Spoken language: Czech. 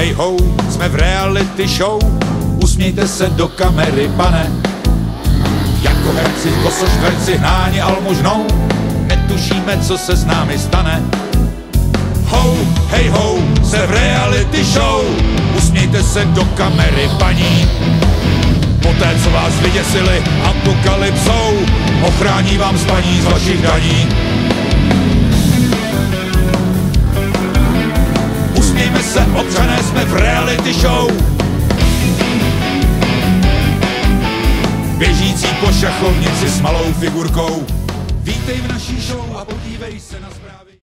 Hej ho, jsme v reality show, usmějte se do kamery, pane. Jako herci, kosoštverci, hnáni almužnou, netušíme, co se s námi stane. Ho, hej ho, jsme v reality show, usmějte se do kamery, paní. Poté, co vás vyděsili apokalypsou, ochrání vám spaní z vašich daní. Usmějme se, občané, jsme v reality show. Běžící po šachovnici s malou figurkou. Vítej v naší show a podívej se na zprávy.